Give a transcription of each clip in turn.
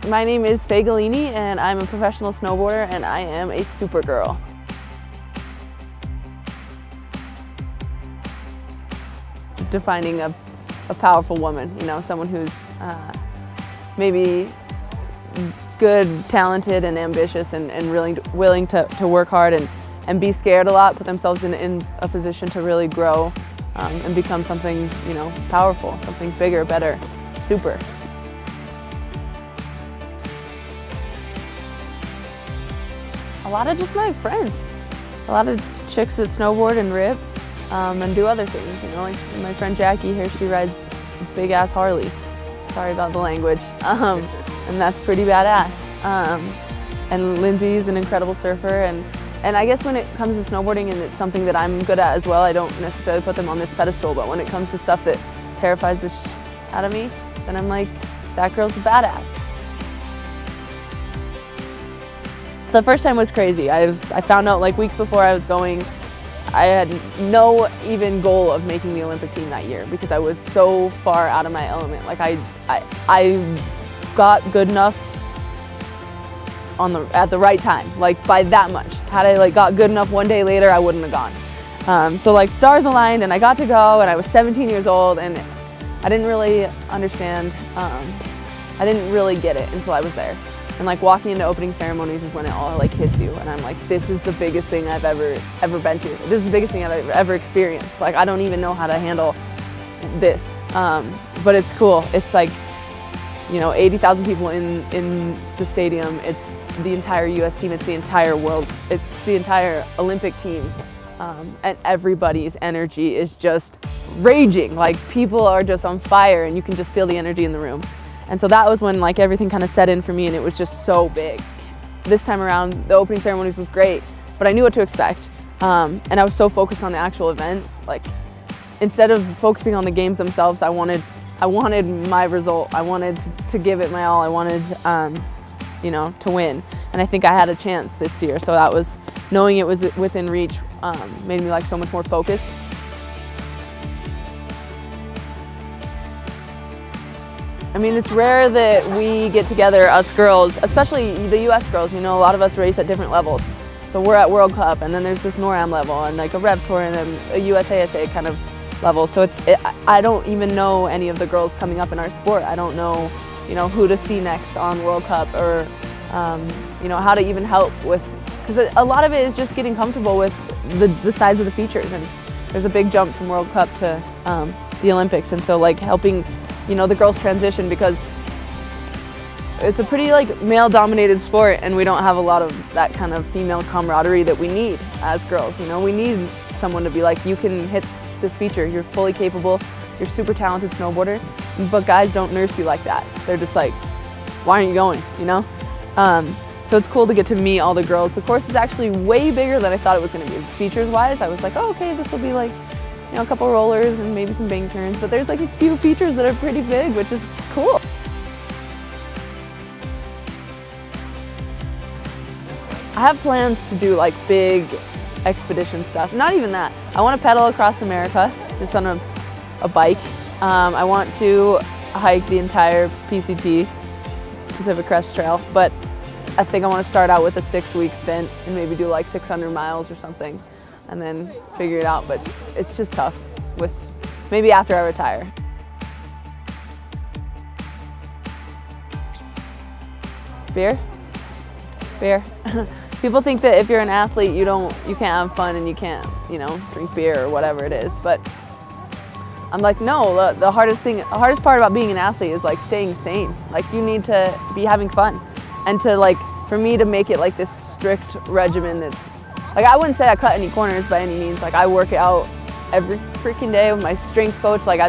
My name is Faye Gulini and I'm a professional snowboarder and I am a SUPERGIRL. Defining a powerful woman, you know, someone who's maybe good, talented, and ambitious, and really willing to work hard and be scared a lot, put themselves in a position to really grow and become something, you know, powerful, something bigger, better, super. A lot of just my friends. A lot of chicks that snowboard and rip and do other things, you know, like my friend Jackie here, she rides a big ass Harley. Sorry about the language. And that's pretty badass. And Lindsay's an incredible surfer, and I guess when it comes to snowboarding and it's something that I'm good at as well, I don't necessarily put them on this pedestal, but when it comes to stuff that terrifies the shit out of me, then I'm like, that girl's a badass. The first time was crazy. I found out like weeks before I was going. I had no even goal of making the Olympic team that year because I was so far out of my element. Like I got good enough at the right time, like by that much. Had I like got good enough one day later, I wouldn't have gone. So like stars aligned and I got to go, and I was 17 years old, and I didn't really understand. I didn't really get it until I was there. And like walking into opening ceremonies is when it all like hits you, and I'm like, this is the biggest thing I've ever been to. This is the biggest thing I've ever experienced. Like I don't even know how to handle this, but it's cool. It's like, you know, 80,000 people in the stadium. It's the entire U.S. team. It's the entire world. It's the entire Olympic team, and everybody's energy is just raging. Like people are just on fire, and you can just feel the energy in the room. And so that was when like everything kind of set in for me, and it was just so big. This time around, the opening ceremonies was great, but I knew what to expect. And I was so focused on the actual event. Like instead of focusing on the games themselves, I wanted my result. I wanted to give it my all. I wanted, you know, to win. And I think I had a chance this year. So that was, knowing it was within reach, made me like so much more focused. I mean, it's rare that we get together, us girls, especially the US girls. You know, a lot of us race at different levels. So we're at World Cup, and then there's this NORAM level, and like a Rev Tour, and then a USASA kind of level. So I don't even know any of the girls coming up in our sport. I don't know, you know, who to see next on World Cup, or you know, how to even help with, because a lot of it is just getting comfortable with the size of the features, and there's a big jump from World Cup to the Olympics, and so like helping, you know, the girls transition, because it's a pretty like male-dominated sport, and we don't have a lot of that kind of female camaraderie that we need as girls. You know, we need someone to be like, you can hit this feature, you're fully capable, you're super talented snowboarder, but guys don't nurse you like that. They're just like, why aren't you going, you know? So it's cool to get to meet all the girls. The course is actually way bigger than I thought it was going to be. Features-wise, I was like, oh, okay, this will be like, you know, a couple rollers and maybe some bank turns, but there's like a few features that are pretty big, which is cool. I have plans to do like big expedition stuff. Not even that. I want to pedal across America, just on a bike. I want to hike the entire PCT, Pacific Crest Trail, but I think I want to start out with a 6-week stint and maybe do like 600 miles or something, and then figure it out. But it's just tough, with maybe after I retire. Beer? Beer. People think that if you're an athlete, you can't have fun and you can't, you know, drink beer or whatever it is. But I'm like, no, the hardest part about being an athlete is like staying sane. Like you need to be having fun. And to like, for me to make it like this strict regimen that's, like I wouldn't say I cut any corners by any means. Like I work out every freaking day with my strength coach. Like I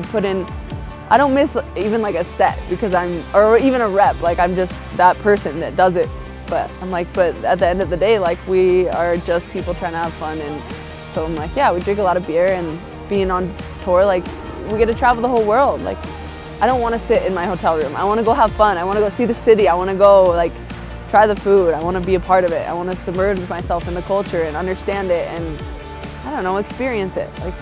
don't miss even like a set because or even a rep. Like I'm just that person that does it. But I'm like, but at the end of the day, like we are just people trying to have fun. And so I'm like, yeah, we drink a lot of beer, and being on tour, like we get to travel the whole world. Like I don't want to sit in my hotel room. I want to go have fun. I want to go see the city. I want to go like try the food. I want to be a part of it. I want to submerge myself in the culture and understand it, and I don't know, experience it. Like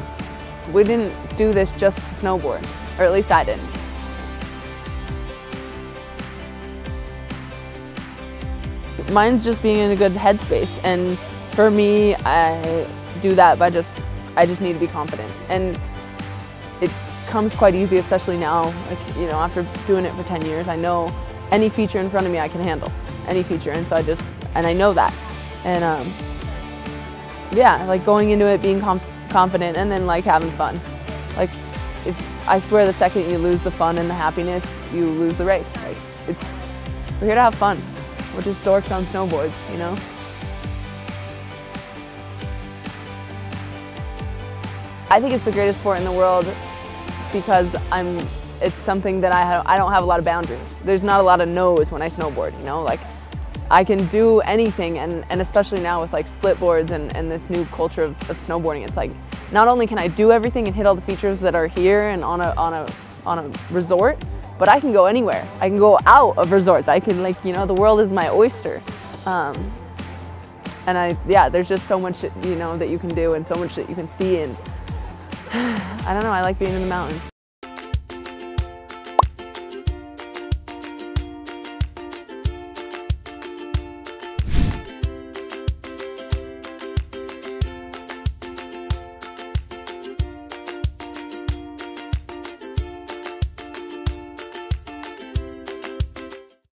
we didn't do this just to snowboard, or at least I didn't. mine's just being in a good headspace. And for me, I do that by I just need to be confident. And it comes quite easy, especially now, like, you know, after doing it for 10 years, I know any feature in front of me I can handle, any feature. And so I know that. And yeah, like going into it being confident and then like having fun. Like, I swear the second you lose the fun and the happiness, you lose the race. Like, we're here to have fun. We're just dorks on snowboards, you know? I think it's the greatest sport in the world because it's something that I don't have a lot of boundaries. There's not a lot of no's when I snowboard, you know? Like, I can do anything, and especially now with like split boards and this new culture of snowboarding, it's like, not only can I do everything and hit all the features that are here and on a resort, but I can go anywhere. I can go out of resorts. I can, like, you know, the world is my oyster. And yeah, there's just so much, you know, that you can do and so much that you can see, and I don't know, I like being in the mountains.